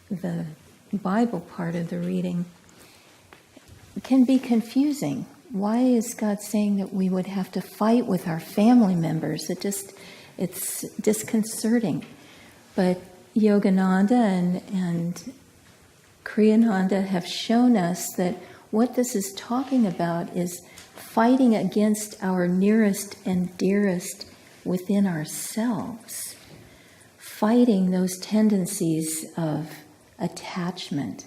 the Bible part of the reading can be confusing. Why is God saying that we would have to fight with our family members? It's disconcerting. But Yogananda and Kriyananda have shown us that what this is talking about is fighting against our nearest and dearest within ourselves, fighting those tendencies of attachment,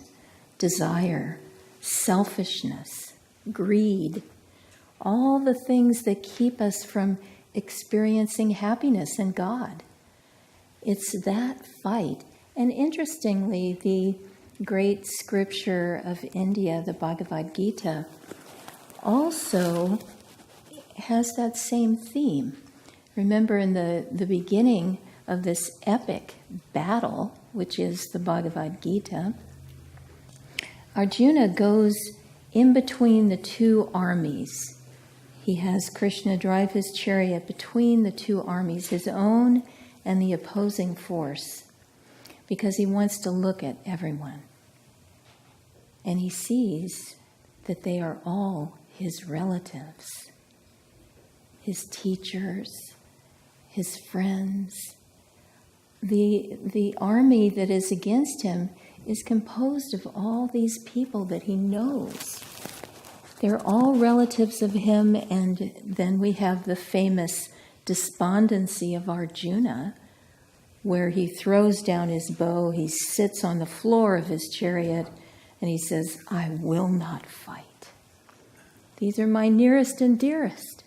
desire, selfishness, greed, all the things that keep us from experiencing happiness in God. It's that fight. And interestingly, the great scripture of India, the Bhagavad Gita, also has that same theme. Remember, in the beginning of this epic battle, which is the Bhagavad Gita, Arjuna goes in between the two armies. He has Krishna drive his chariot between the two armies, his own and the opposing force, because he wants to look at everyone. And he sees that they are all his relatives, his teachers, his friends. The army that is against him is composed of all these people that he knows. They're all relatives of him, and then we have the famous despondency of Arjuna, where he throws down his bow, he sits on the floor of his chariot, and he says, "I will not fight. These are my nearest and dearest."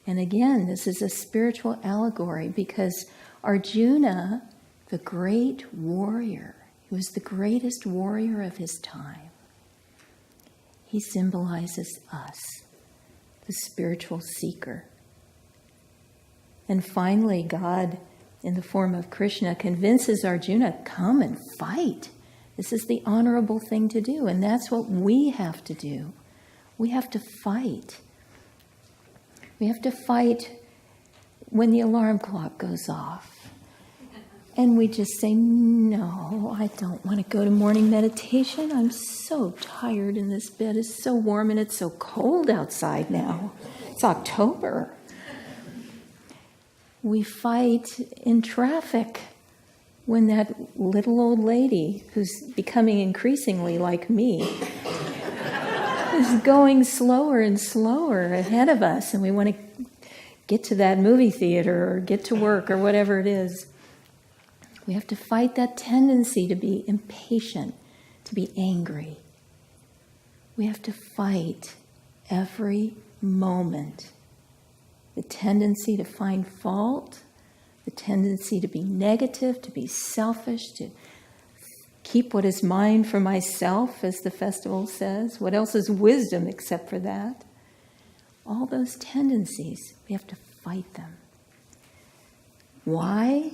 And again, this is a spiritual allegory, because Arjuna, the great warrior, he was the greatest warrior of his time, he symbolizes us, the spiritual seeker. And finally, God, in the form of Krishna, convinces Arjuna, come and fight. This is the honorable thing to do, and that's what we have to do. We have to fight. We have to fight when the alarm clock goes off. And we just say, no, I don't want to go to morning meditation. I'm so tired and this bed is so warm and it's so cold outside now. It's October. We fight in traffic when that little old lady, who's becoming increasingly like me, is going slower and slower ahead of us, and we want to get to that movie theater or get to work or whatever it is. We have to fight that tendency to be impatient, to be angry. We have to fight every moment the tendency to find fault, the tendency to be negative, to be selfish, to keep what is mine for myself, as the festival says. What else is wisdom except for that? All those tendencies, we have to fight them. Why?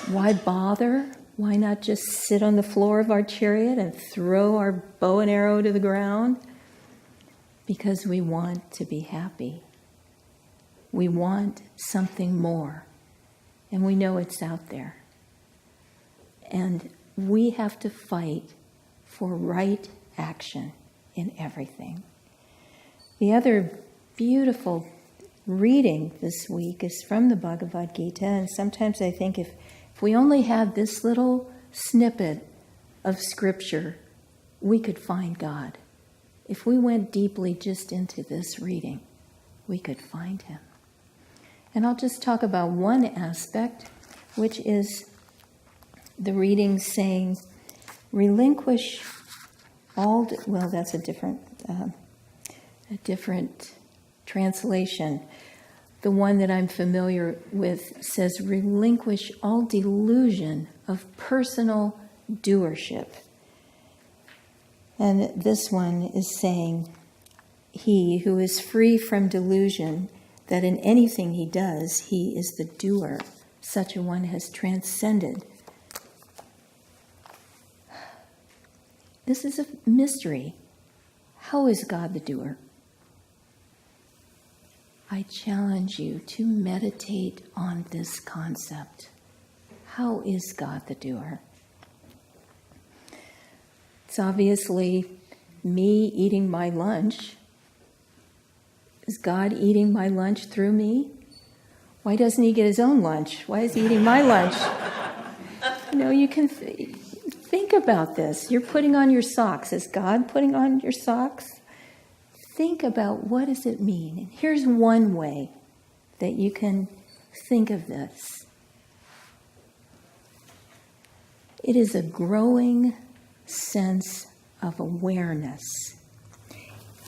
Why bother? Why not just sit on the floor of our chariot and throw our bow and arrow to the ground? Because we want to be happy. We want something more. And we know it's out there. And we have to fight for right action in everything. The other beautiful reading this week is from the Bhagavad Gita, and sometimes I think if we only had this little snippet of scripture, we could find God. If we went deeply just into this reading, we could find him. And I'll just talk about one aspect, which is the reading saying, relinquish all, well, that's a different translation. The one that I'm familiar with says, relinquish all delusion of personal doership. And this one is saying, he who is free from delusion that in anything he does, he is the doer. Such a one has transcended. This is a mystery. How is God the doer? I challenge you to meditate on this concept. How is God the doer? It's obviously me eating my lunch. Is God eating my lunch through me? Why doesn't he get his own lunch? Why is he eating my lunch? You can think about this. You're putting on your socks. Is God putting on your socks? Think about, what does it mean? And here's one way that you can think of this. It is a growing sense of awareness.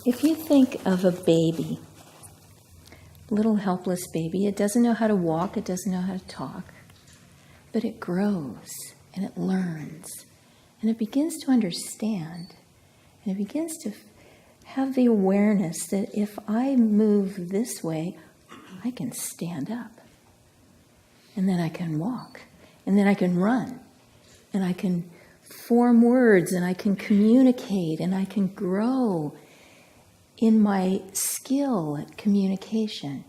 If you think of a baby, little helpless baby, it doesn't know how to walk, it doesn't know how to talk, but it grows and it learns and it begins to understand and it begins to have the awareness that if I move this way, I can stand up and then I can walk and then I can run and I can form words and I can communicate and I can grow in my skill at communication.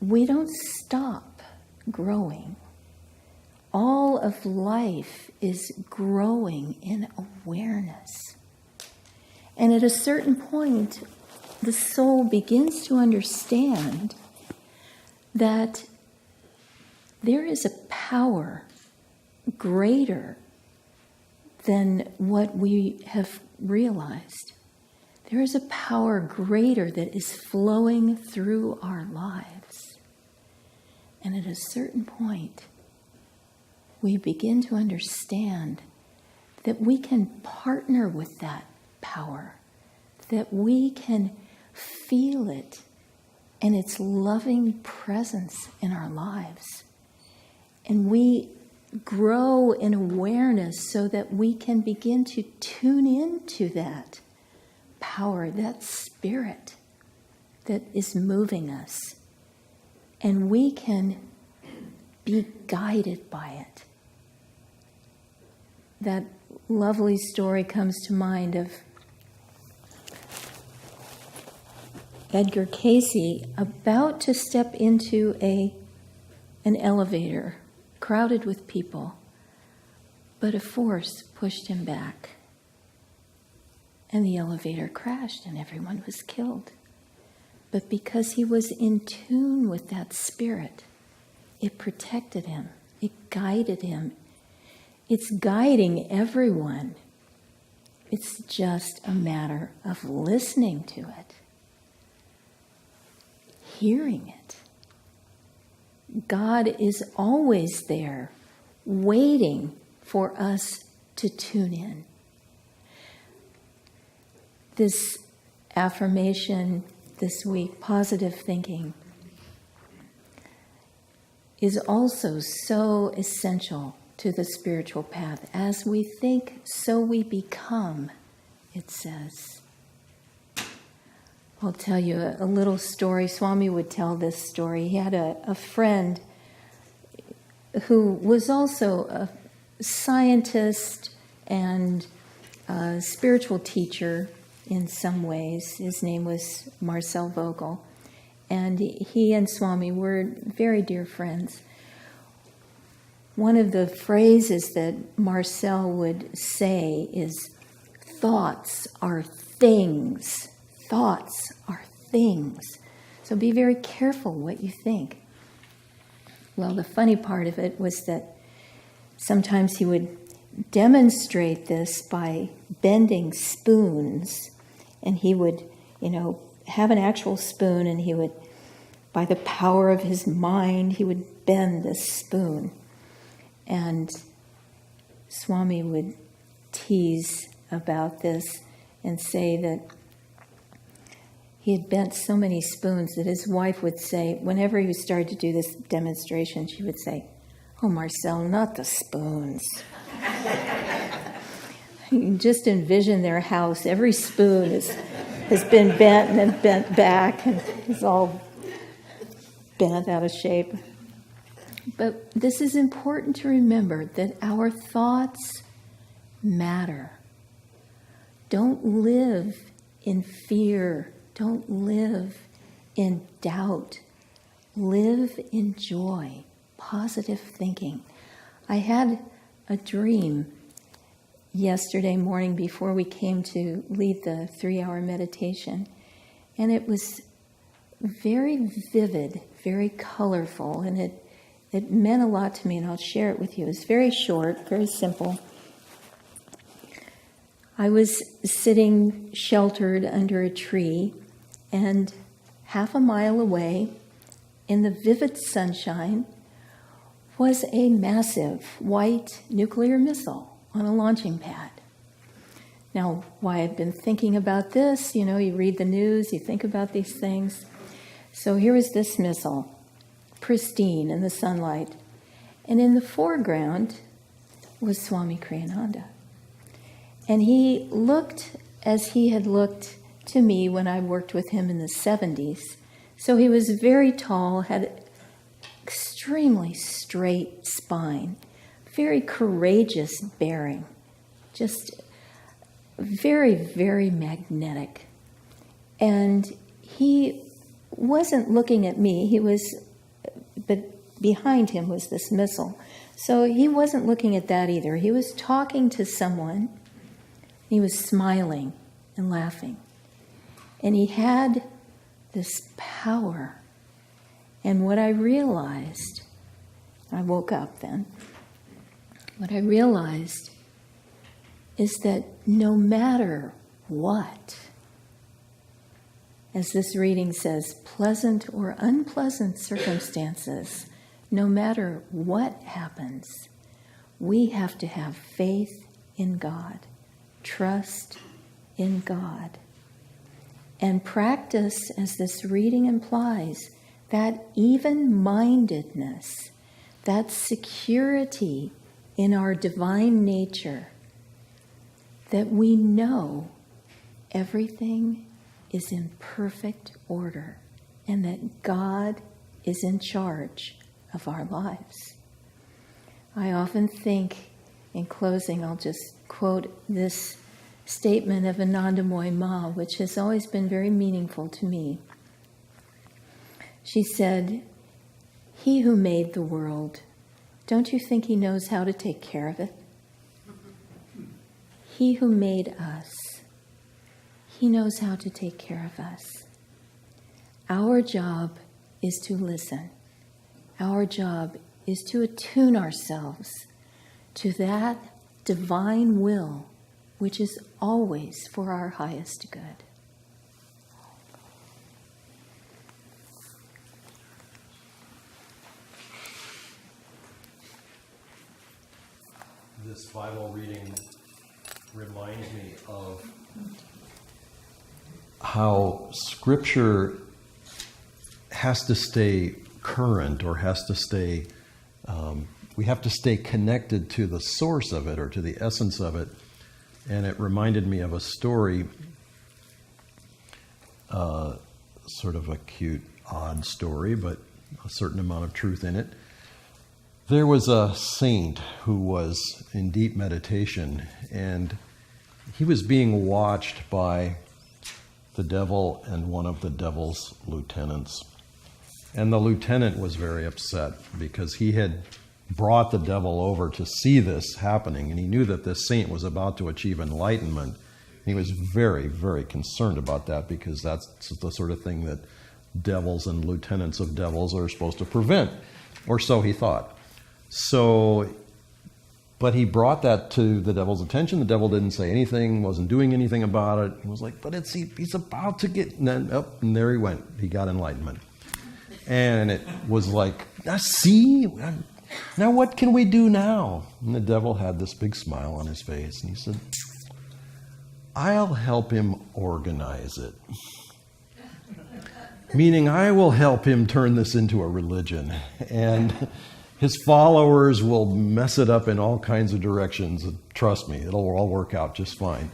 We don't stop growing. All of life is growing in awareness. And at a certain point, the soul begins to understand that there is a power greater than what we have realized. There is a power greater that is flowing through our lives. And at a certain point, we begin to understand that we can partner with that power, that we can feel it and its loving presence in our lives. And we grow in awareness so that we can begin to tune into that power, that spirit that is moving us. And we can be guided by it. That lovely story comes to mind of Edgar Cayce about to step into an elevator crowded with people, but a force pushed him back. And the elevator crashed and everyone was killed. But because he was in tune with that spirit, it protected him, it guided him. It's guiding everyone. It's just a matter of listening to it, hearing it. God is always there, waiting for us to tune in. This affirmation this week, positive thinking, is also so essential to the spiritual path. As we think, so we become, it says. I'll tell you a little story. Swami would tell this story. He had a friend who was also a scientist and a spiritual teacher in some ways. His name was Marcel Vogel. And he and Swami were very dear friends. One of the phrases that Marcel would say is, "Thoughts are things. Thoughts are things. So be very careful what you think." Well, the funny part of it was that sometimes he would demonstrate this by bending spoons. And he would, have an actual spoon, and he would, by the power of his mind, he would bend this spoon. And Swami would tease about this and say that he had bent so many spoons that his wife would say, whenever he started to do this demonstration, she would say, "Oh, Marcel, not the spoons." You can just envision their house. Every spoon has been bent and then bent back and is all bent out of shape. But this is important to remember, that our thoughts matter. Don't live in fear. Don't live in doubt. Live in joy, positive thinking. I had a dream yesterday morning before we came to lead the 3-hour meditation. And it was very vivid, very colorful, and it meant a lot to me, and I'll share it with you. It's very short, very simple. I was sitting sheltered under a tree, and half a mile away, in the vivid sunshine, was a massive white nuclear missile on a launching pad. Now, why I've been thinking about this, you read the news, you think about these things. So here was this missile, pristine in the sunlight. And in the foreground was Swami Kriyananda. And he looked as he had looked to me when I worked with him in the 70s. So he was very tall, had extremely straight spine, very courageous bearing, just very, very magnetic. And he wasn't looking at me, but behind him was this missile. So he wasn't looking at that either. He was talking to someone. He was smiling and laughing. And he had this power. And what I realized, I woke up then, what I realized is that no matter what, as this reading says, pleasant or unpleasant circumstances, no matter what happens, we have to have faith in God, trust in God, and practice, as this reading implies, that even-mindedness, that security in our divine nature, that we know everything is in perfect order and that God is in charge of our lives. I often think, in closing, I'll just quote this statement of Ananda Ma, which has always been very meaningful to me. She said, "He who made the world, don't you think he knows how to take care of it? He who made us, he knows how to take care of us. Our job is to listen. Our job is to attune ourselves to that divine will, which is always for our highest good." This Bible reading reminds me of how Scripture has to stay current, or has to stay, we have to stay connected to the source of it, or to the essence of it. And it reminded me of a story, sort of a cute, odd story, but a certain amount of truth in it. There was a saint who was in deep meditation, and he was being watched by the devil and one of the devil's lieutenants. And the lieutenant was very upset because he had brought the devil over to see this happening, and he knew that this saint was about to achieve enlightenment. He was very, very concerned about that, because that's the sort of thing that devils and lieutenants of devils are supposed to prevent, or so he thought. But he brought that to the devil's attention. The devil didn't say anything, wasn't doing anything about it. He was like, but he's about to get, and then up, and there he went. He got enlightenment. And it was like, see? Now what can we do now? And the devil had this big smile on his face, and he said, I'll help him organize it. Meaning, I will help him turn this into a religion. And his followers will mess it up in all kinds of directions. Trust me, it'll all work out just fine.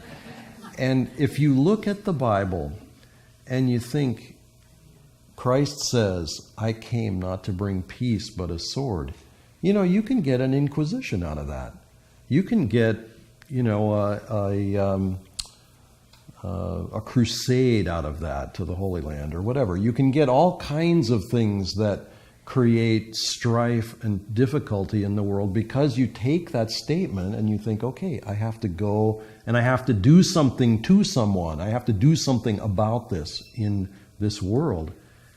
And if you look at the Bible and you think, Christ says, I came not to bring peace but a sword. You can get an inquisition out of that. You can get, a crusade out of that to the Holy Land or whatever. You can get all kinds of things that create strife and difficulty in the world, because you take that statement and you think, okay, I have to go and I have to do something to someone. I have to do something about this in this world.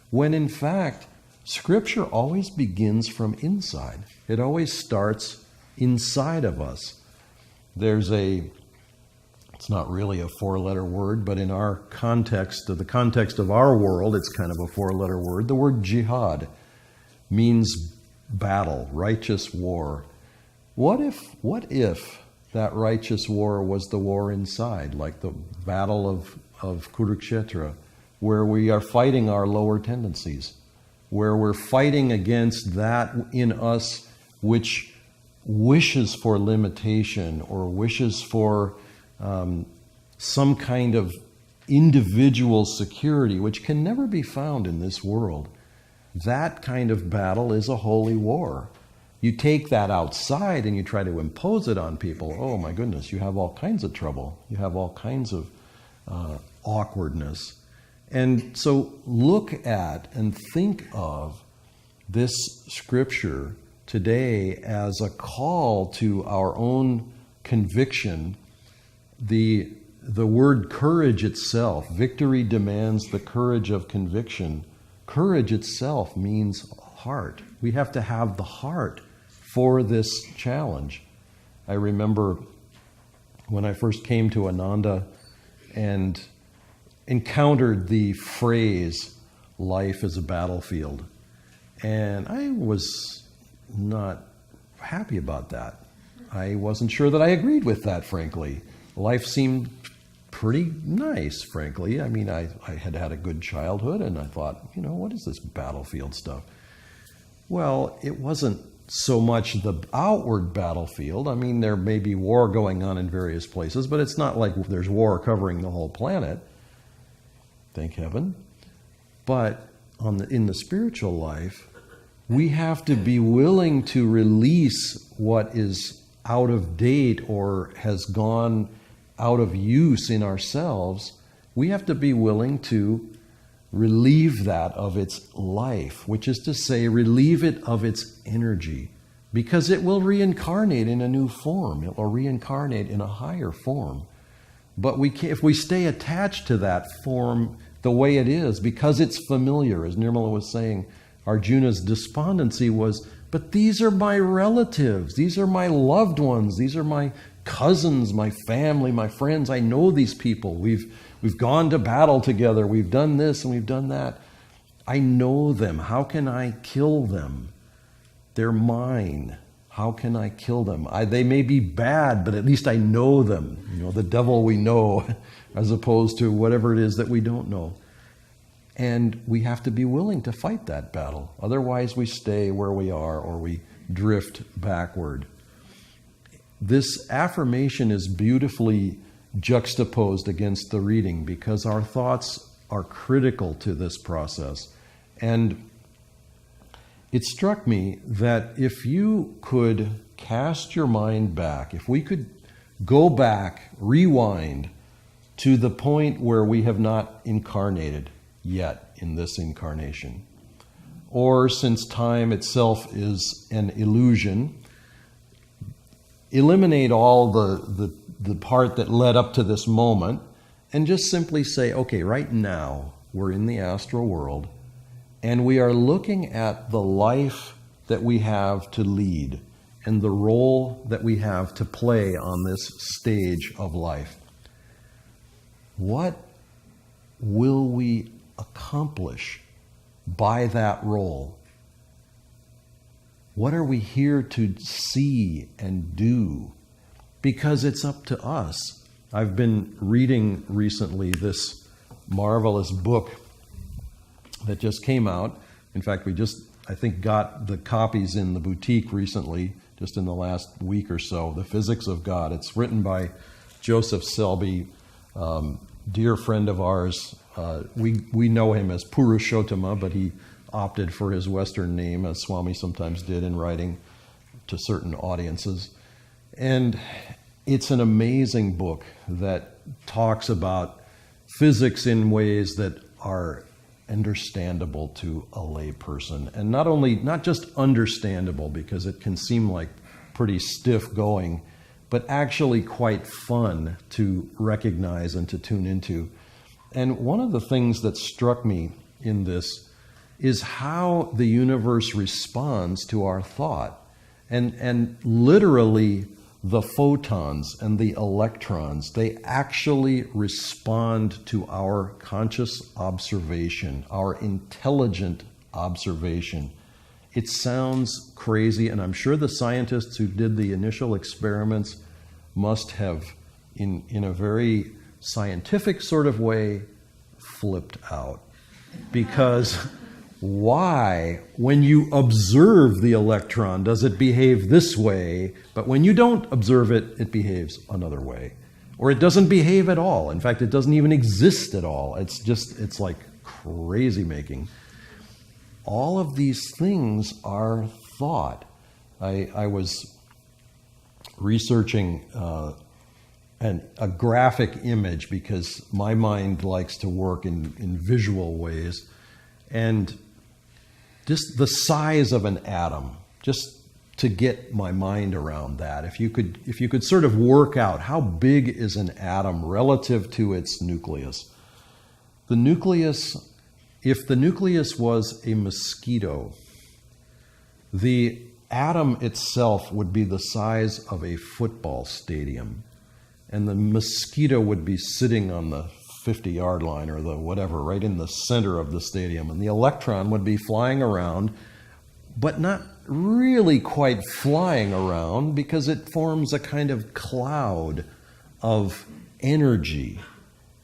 When in fact, Scripture always begins from inside. It always starts inside of us. It's not really a four-letter word, but in our context, the context of our world, it's kind of a four-letter word. The word jihad means battle, righteous war. What if that righteous war was the war inside, like the battle of Kurukshetra, where we are fighting our lower tendencies, where we're fighting against that in us which wishes for limitation or wishes for some kind of individual security, which can never be found in this world. That kind of battle is a holy war. You take that outside and you try to impose it on people, oh my goodness, you have all kinds of trouble. You have all kinds of awkwardness. And so look at and think of this scripture today as a call to our own conviction. The word courage itself, victory demands the courage of conviction. Courage itself means heart. We have to have the heart for this challenge. I remember when I first came to Ananda and encountered the phrase, life is a battlefield. And I was not happy about that. I wasn't sure that I agreed with that, frankly. Life seemed pretty nice, frankly. I mean, I had had a good childhood, and I thought, what is this battlefield stuff? Well, it wasn't so much the outward battlefield. I mean, there may be war going on in various places, but it's not like there's war covering the whole planet. Thank heaven. But in the spiritual life, we have to be willing to release what is out of date or has gone out of use in ourselves. We have to be willing to relieve that of its life, which is to say, relieve it of its energy, because it will reincarnate in a new form. It will reincarnate in a higher form. But if we stay attached to that form the way it is, because it's familiar, as Nirmala was saying, Arjuna's despondency was, but these are my relatives, these are my loved ones, these are my cousins, my family, my friends. I know these people. We've gone to battle together. We've done this and we've done that. I know them. How can I kill them? They're mine. How can I kill them? They may be bad, but at least I know them. The devil we know, as opposed to whatever it is that we don't know. And we have to be willing to fight that battle. Otherwise, we stay where we are or we drift backward. This affirmation is beautifully juxtaposed against the reading because our thoughts are critical to this process. And it struck me that if you could cast your mind back, if we could go back, rewind to the point where we have not incarnated yet in this incarnation, or since time itself is an illusion, eliminate all the part that led up to this moment and just simply say, okay, right now we're in the astral world and we are looking at the life that we have to lead and the role that we have to play on this stage of life. What will we accomplish by that role? What are we here to see and do? Because it's up to us. I've been reading recently this marvelous book that just came out. In fact, we just, I think, got the copies in the boutique recently, just in the last week or so, The Physics of God. It's written by Joseph Selby, dear friend of ours. We know him as Purushottama, but he opted for his Western name, as Swami sometimes did in writing to certain audiences. And it's an amazing book that talks about physics in ways that are understandable to a layperson. And not just understandable, because it can seem like pretty stiff going, but actually quite fun to recognize and to tune into. And one of the things that struck me in this is how the universe responds to our thought. And literally, the photons and the electrons, they actually respond to our conscious observation, our intelligent observation. It sounds crazy, and I'm sure the scientists who did the initial experiments must have, in a very scientific sort of way, flipped out. Because why, when you observe the electron, does it behave this way, but when you don't observe it, it behaves another way? Or it doesn't behave at all. In fact, it doesn't even exist at all. It's like crazy making. All of these things are thought. I was researching a graphic image, because my mind likes to work in visual ways. And just the size of an atom, just to get my mind around that. If you could sort of work out how big is an atom relative to its nucleus. The nucleus, if the nucleus was a mosquito, the atom itself would be the size of a football stadium. And the mosquito would be sitting on the 50-yard line or the whatever, right in the center of the stadium. And the electron would be flying around, but not really quite flying around, because it forms a kind of cloud of energy.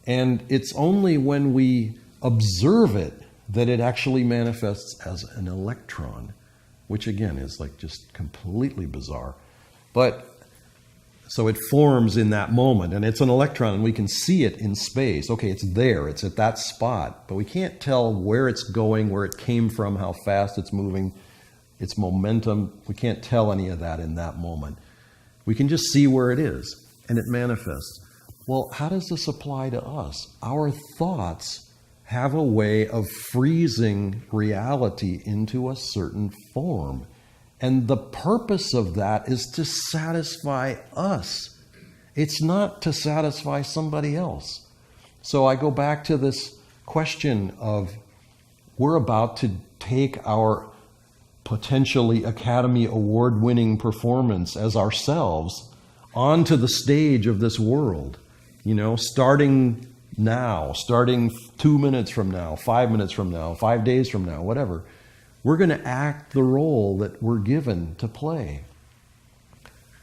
And it's only when we observe it that it actually manifests as an electron, which again is like just completely bizarre. But so it forms in that moment, and it's an electron, and we can see it in space. Okay, it's there, it's at that spot, but we can't tell where it's going, where it came from, how fast it's moving, its momentum. We can't tell any of that in that moment. We can just see where it is, and it manifests. Well, how does this apply to us? Our thoughts have a way of freezing reality into a certain form. And the purpose of that is to satisfy us. It's not to satisfy somebody else. So I go back to this question of, we're about to take our potentially Academy Award-winning performance as ourselves onto the stage of this world. Starting now, starting 2 minutes from now, 5 minutes from now, 5 days from now, whatever. We're going to act the role that we're given to play.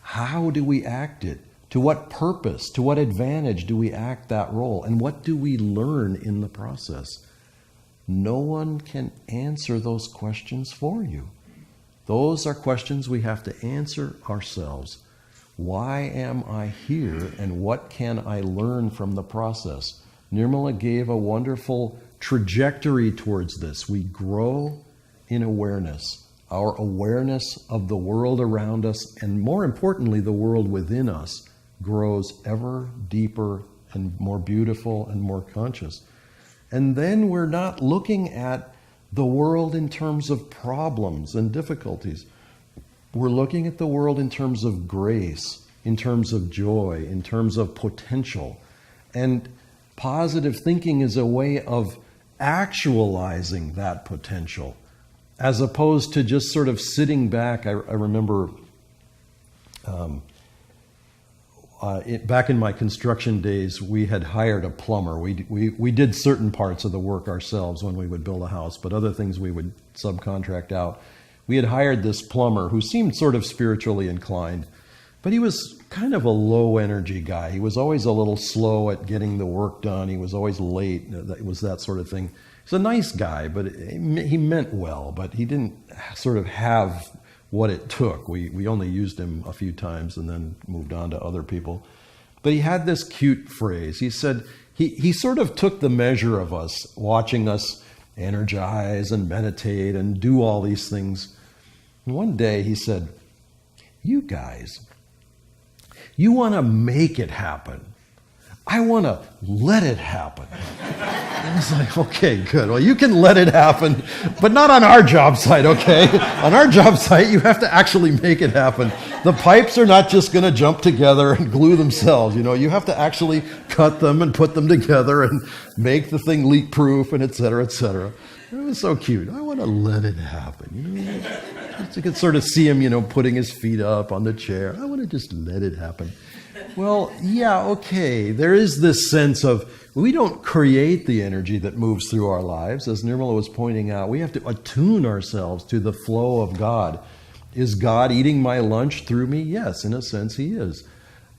How do we act it? To what purpose? To what advantage do we act that role? And what do we learn in the process? No one can answer those questions for you. Those are questions we have to answer ourselves. Why am I here, and what can I learn from the process? Nirmala gave a wonderful trajectory towards this. We grow in awareness. Our awareness of the world around us, and more importantly, the world within us, grows ever deeper and more beautiful and more conscious. And then we're not looking at the world in terms of problems and difficulties. We're looking at the world in terms of grace, in terms of joy, in terms of potential. And positive thinking is a way of actualizing that potential, as opposed to just sort of sitting back. I remember back in my construction days, we had hired a plumber. We did certain parts of the work ourselves when we would build a house, but other things we would subcontract out. We had hired this plumber who seemed sort of spiritually inclined, but he was kind of a low energy guy. He was always a little slow at getting the work done. He was always late. It was that sort of thing. He's a nice guy, but he meant well, but he didn't sort of have what it took. We only used him a few times and then moved on to other people. But he had this cute phrase. He said, he sort of took the measure of us, watching us energize and meditate and do all these things. And one day he said, "You guys, you want to make it happen. I want to let it happen." And it's like, okay, good. Well, you can let it happen, but not on our job site, okay? On our job site, you have to actually make it happen. The pipes are not just going to jump together and glue themselves. You have to actually cut them and put them together and make the thing leak-proof and et cetera, et cetera. It was so cute. I want to let it happen. You could sort of see him, putting his feet up on the chair. I want to just let it happen. Well, yeah, okay. There is this sense of we don't create the energy that moves through our lives. As Nirmala was pointing out, we have to attune ourselves to the flow of God. Is God eating my lunch through me? Yes, in a sense he is.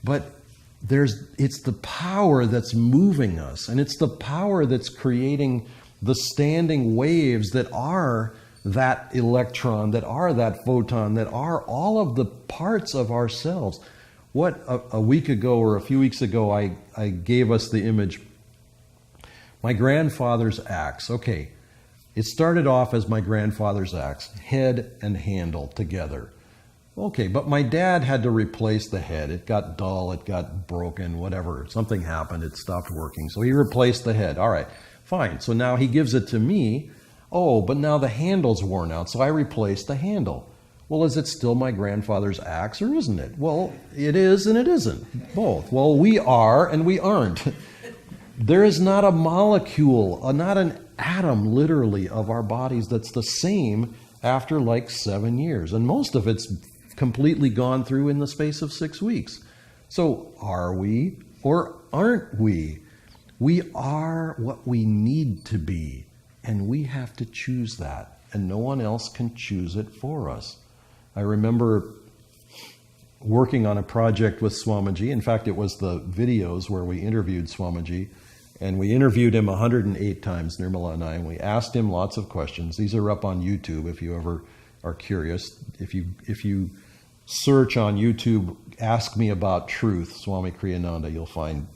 But it's the power that's moving us, and it's the power that's creating the standing waves that are that electron, that are that photon, that are all of the parts of ourselves. What a week ago or a few weeks ago, I gave us the image. My grandfather's axe. Okay, it started off as my grandfather's axe, head and handle together. Okay, but my dad had to replace the head. It got dull, it got broken, whatever. Something happened, it stopped working. So he replaced the head. All right, fine. So now he gives it to me. Oh, but now the handle's worn out, so I replaced the handle. Well, is it still my grandfather's axe or isn't it? Well, it is and it isn't. Both. Well, we are and we aren't. There is not a molecule, not an atom literally of our bodies that's the same after like 7 years. And most of it's completely gone through in the space of 6 weeks. So are we or aren't we? We are what we need to be. And we have to choose that. And no one else can choose it for us. I remember working on a project with Swamiji. In fact, it was the videos where we interviewed Swamiji. And we interviewed him 108 times, Nirmala and I, and we asked him lots of questions. These are up on YouTube if you ever are curious. If you search on YouTube, Ask Me About Truth, Swami Kriyananda, you'll find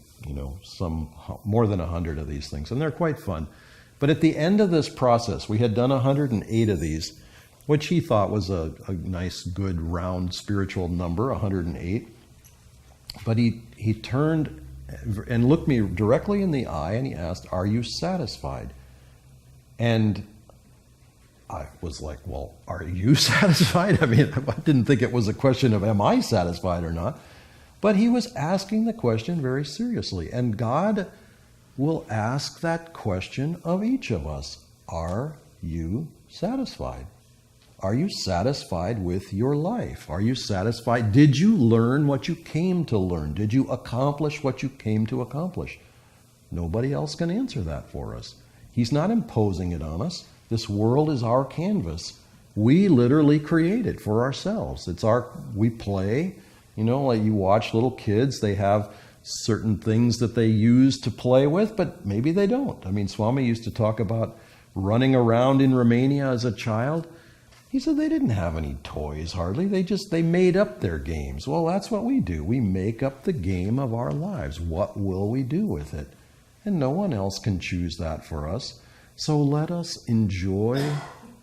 some more than 100 of these things. And they're quite fun. But at the end of this process, we had done 108 of these, which he thought was a nice, good, round spiritual number, 108. But he turned and looked me directly in the eye and he asked, "Are you satisfied?" And I was like, well, are you satisfied? I mean, I didn't think it was a question of am I satisfied or not? But he was asking the question very seriously. And God will ask that question of each of us. Are you satisfied? Are you satisfied with your life? Are you satisfied? Did you learn what you came to learn? Did you accomplish what you came to accomplish? Nobody else can answer that for us. He's not imposing it on us. This world is our canvas. We literally create it for ourselves. We play, like you watch little kids, they have certain things that they use to play with, but maybe they don't. I mean, Swami used to talk about running around in Romania as a child. He said they didn't have any toys hardly. They made up their games. Well, that's what we do. We make up the game of our lives. What will we do with it? And no one else can choose that for us. So let us enjoy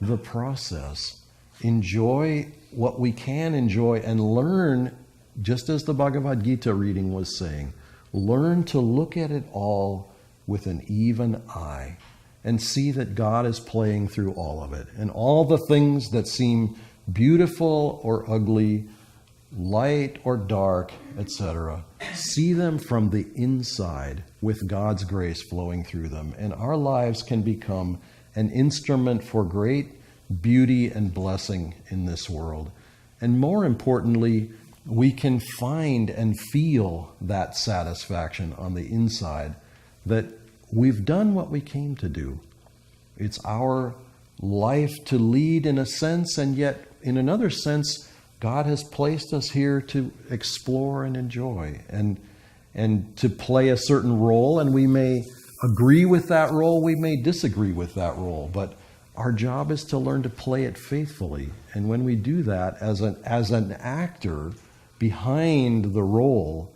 the process. Enjoy what we can enjoy and learn, just as the Bhagavad Gita reading was saying, learn to look at it all with an even eye. And see that God is playing through all of it. And all the things that seem beautiful or ugly, light or dark, etc., see them from the inside with God's grace flowing through them. And our lives can become an instrument for great beauty and blessing in this world. And more importantly, we can find and feel that satisfaction on the inside that we've done what we came to do. It's our life to lead in a sense, and yet in another sense, God has placed us here to explore and enjoy and to play a certain role, and we may agree with that role, we may disagree with that role, but our job is to learn to play it faithfully. And when we do that as an actor behind the role,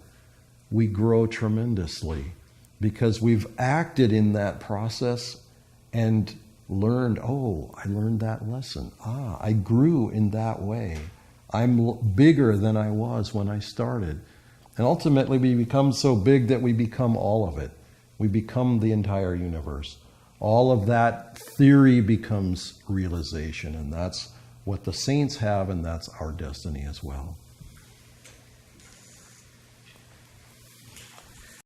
we grow tremendously. Because we've acted in that process and learned, I learned that lesson. I grew in that way. I'm bigger than I was when I started. And ultimately we become so big that we become all of it. We become the entire universe. All of that theory becomes realization, and that's what the saints have, and that's our destiny as well.